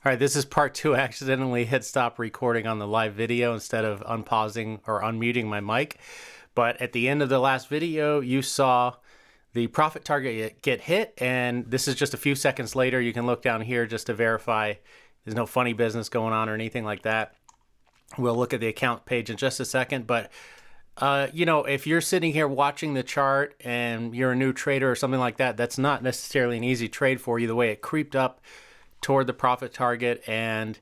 All right, this is part two. I accidentally hit stop recording on the live video instead of unpausing or unmuting my mic. But at the end of the last video, you saw the profit target get hit, and this is just a few seconds later. You can look down here just to verify there's no funny business going on or anything like that. We'll look at the account page in just a second, but you know, if you're sitting here watching the chart and you're a new trader or something like that, that's not necessarily an easy trade for you. The way it creeped up toward the profit target and,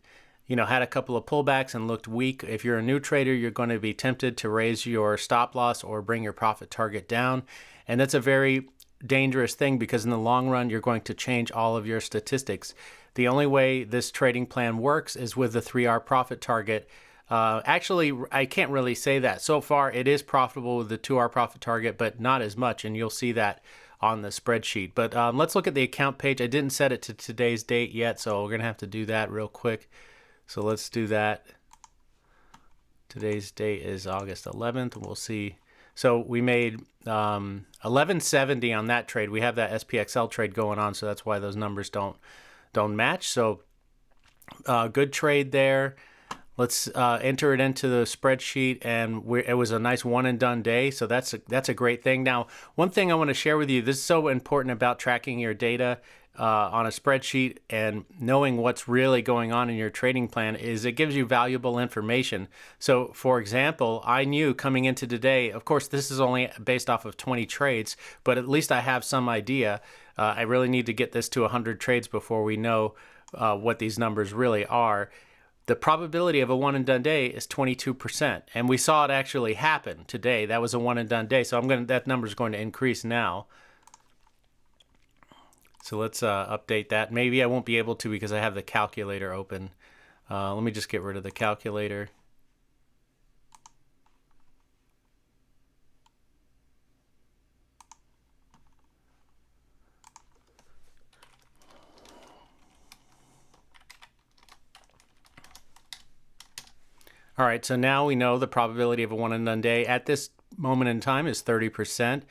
you know, had a couple of pullbacks and looked weak. If you're a new trader, you're going to be tempted to raise your stop loss or bring your profit target down. And that's a very dangerous thing because in the long run, you're going to change all of your statistics. The only way this trading plan works is with the 3R profit target. Actually, I can't really say that. So far, it is profitable with the 2R profit target, but not as much, and you'll see that on the spreadsheet. But let's look at the account page. I didn't set it to today's date yet, so we're going to have to do that real quick. So let's do that. Today's date is August 11th, and we'll see. So we made 1170 on that trade. We have that SPXL trade going on, so that's why those numbers don't match. So good trade there. Let's enter it into the spreadsheet, and it was a nice one and done day, so that's a great thing. Now, one thing I want to share with you, this is so important about tracking your data on a spreadsheet and knowing what's really going on in your trading plan is it gives you valuable information. So, for example, I knew coming into today, of course, this is only based off of 20 trades, but at least I have some idea. I really need to get this to 100 trades before we know what these numbers really are. The probability of a one and done day is 22%, and we saw it actually happen today. That was a one and done day, so that number is going to increase now. So let's update that. Maybe I won't be able to because I have the calculator open. Let me just get rid of the calculator. All right, so now we know the probability of a one and done day at this moment in time is 30%.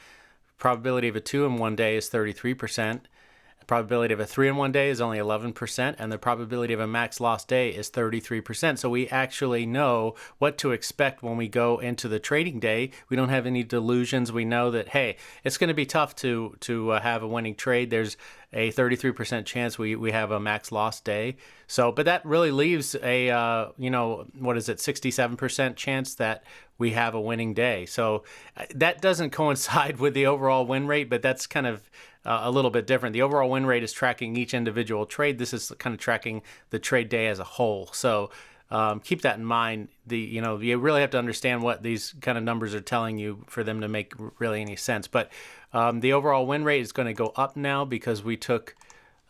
Probability of a 2 in 1 day is 33%. The probability of a 3 in 1 day is only 11%, and the probability of a max loss day is 33%. So we actually know what to expect when we go into the trading day. We don't have any delusions. We know that, hey, it's going to be tough to have a winning trade. There's a 33% chance we have a max loss day. So, but that really leaves a, you know, what is it, 67% chance that we have a winning day. So that doesn't coincide with the overall win rate, but that's kind of a little bit different. The overall win rate is tracking each individual trade. This is kind of tracking the trade day as a whole. So keep that in mind. You know, you really have to understand what these kind of numbers are telling you for them to make really any sense. But the overall win rate is going to go up now because we took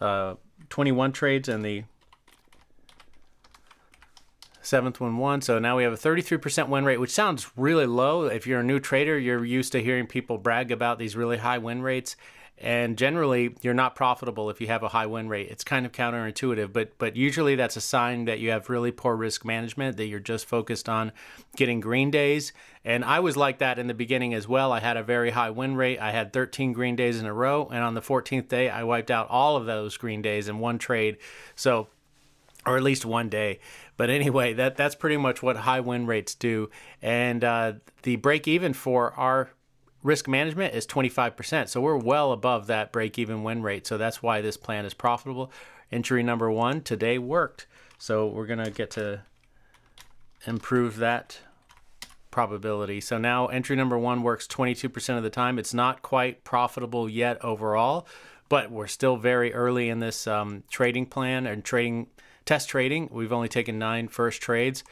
21 trades and the seventh one won. So now we have a 33% win rate, which sounds really low. If you're a new trader, you're used to hearing people brag about these really high win rates. And generally, you're not profitable if you have a high win rate. It's kind of counterintuitive, but usually that's a sign that you have really poor risk management, that you're just focused on getting green days. And I was like that in the beginning as well. I had a very high win rate. I had 13 green days in a row, and on the 14th day, I wiped out all of those green days in one trade. So, or at least one day. But anyway, that's pretty much what high win rates do. And the break even for our risk management is 25%. So we're well above that break-even win rate. So that's why this plan is profitable. Entry number 1 today worked. So we're going to get to improve that probability. So now entry number 1 works 22% of the time. It's not quite profitable yet overall, but we're still very early in this trading plan and test trading. We've only taken 9 first trades.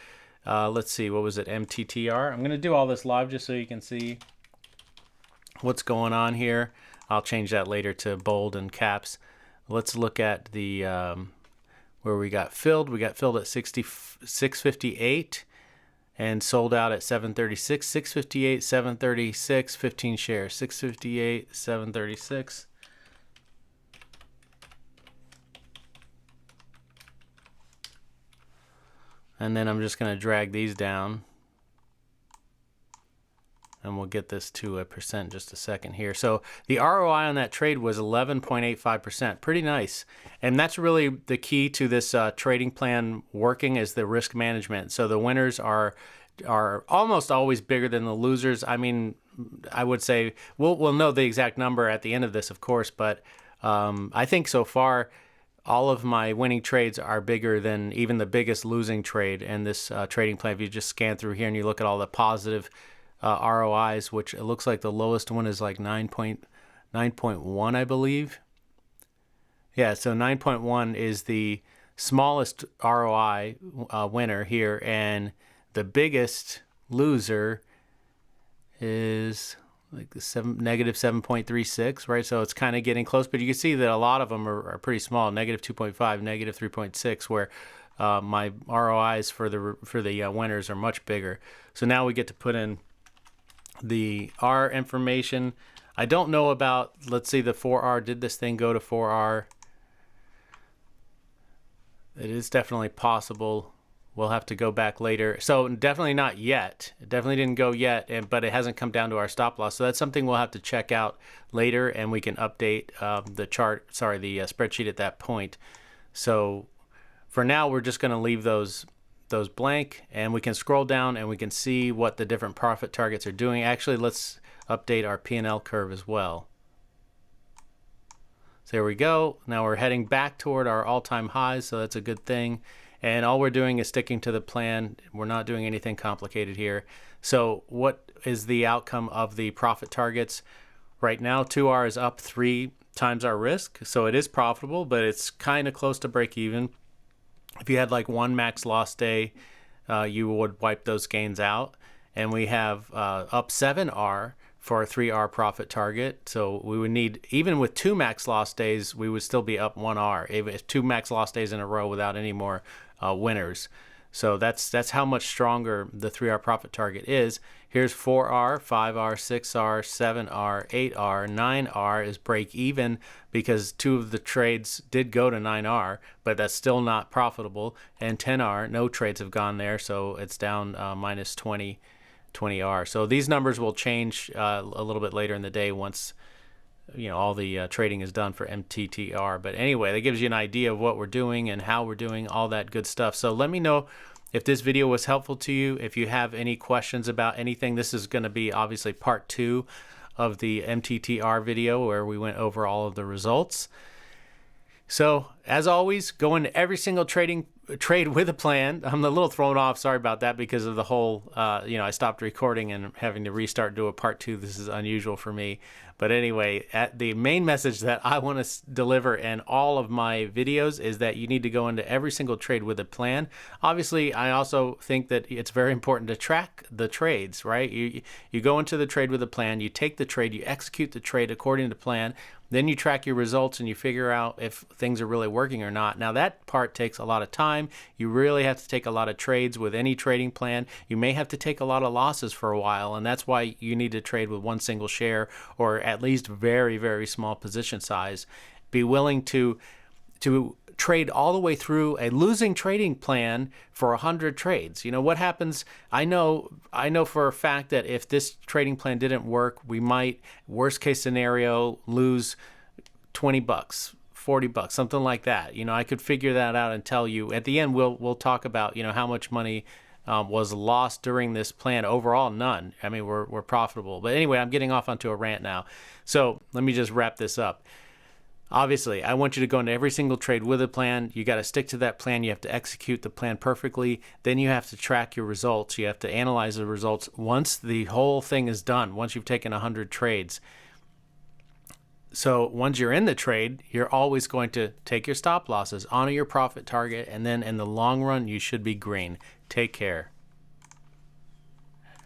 Let's see, what was it? MTTR. I'm going to do all this live just so you can see what's going on here. I'll change that later to bold and caps. Let's look at the where we got filled. We got filled at 658 and sold out at 736. 658, 736, 15 shares. 658, 736. And then I'm just going to drag these down. and we'll get this to a percent in just a second here. So the ROI on that trade was 11.85%. Pretty nice. And that's really the key to this trading plan working, is the risk management. So the winners are almost always bigger than the losers. I mean, I would say we'll know the exact number at the end of this, of course, but I think so far all of my winning trades are bigger than even the biggest losing trade in this trading plan. If you just scan through here and you look at all the positive ROIs, which it looks like the lowest one is like 9.1, I believe. Yeah, so 9.1 is the smallest ROI winner here, and the biggest loser is like the negative 7.36, right? So it's kind of getting close, but you can see that a lot of them are pretty small, negative 2.5, negative 3.6, where my ROIs for the winners are much bigger. So now we get to put in the R information. I don't know about, let's see, the 4R. Did this thing go to 4R? It is definitely possible. We'll have to go back later. So definitely not yet. It definitely didn't go yet, but it hasn't come down to our stop loss. So that's something we'll have to check out later, and we can update the spreadsheet at that point. So for now, we're just going to leave those blank, and we can scroll down and we can see what the different profit targets are doing. Actually, let's update our P&L curve as well. So there we go. Now we're heading back toward our all-time highs, so that's a good thing. And all we're doing is sticking to the plan. We're not doing anything complicated here. So what is the outcome of the profit targets? Right now, 2R is up 3 times our risk. So it is profitable, but it's kind of close to break even. If you had like one max loss day, you would wipe those gains out. And we have up 7R for a 3R profit target. So we would need, even with 2 max loss days, we would still be up 1R. If 2 max loss days in a row without any more winners. So that's how much stronger the 3R profit target is. Here's 4R, 5R, 6R, 7R, 8R, 9R is break even because 2 of the trades did go to 9R, but that's still not profitable. And 10R, no trades have gone there, so it's down minus 20R. So these numbers will change a little bit later in the day once all the trading is done for MTTR. But anyway, that gives you an idea of what we're doing and how we're doing, all that good stuff. So let me know if this video was helpful to you. If you have any questions about anything, this is going to be obviously part 2 of the MTTR video where we went over all of the results. So as always, go into every single trade with a plan. I'm a little thrown off. Sorry about that because of the whole, I stopped recording and having to restart, do a part 2. This is unusual for me. But anyway, the main message that I want to deliver in all of my videos is that you need to go into every single trade with a plan. Obviously, I also think that it's very important to track the trades, right? You go into the trade with a plan, you take the trade, you execute the trade according to plan, then you track your results and you figure out if things are really working or not. Now that part takes a lot of time. You really have to take a lot of trades with any trading plan. You may have to take a lot of losses for a while, and that's why you need to trade with one single share or at least very, very small position size. Be willing to trade all the way through a losing trading plan for 100 trades. What happens? I know for a fact that if this trading plan didn't work, we might, worst case scenario, lose $20, $40, something like that. I could figure that out and tell you. At the end, we'll talk about how much money was lost during this plan. Overall, none. I mean, we're profitable. But anyway, I'm getting off onto a rant now. So let me just wrap this up. Obviously, I want you to go into every single trade with a plan. You got to stick to that plan. You have to execute the plan perfectly. Then you have to track your results. You have to analyze the results once the whole thing is done, once you've taken 100 trades. So once you're in the trade, you're always going to take your stop losses, honor your profit target, and then in the long run, you should be green. Take care.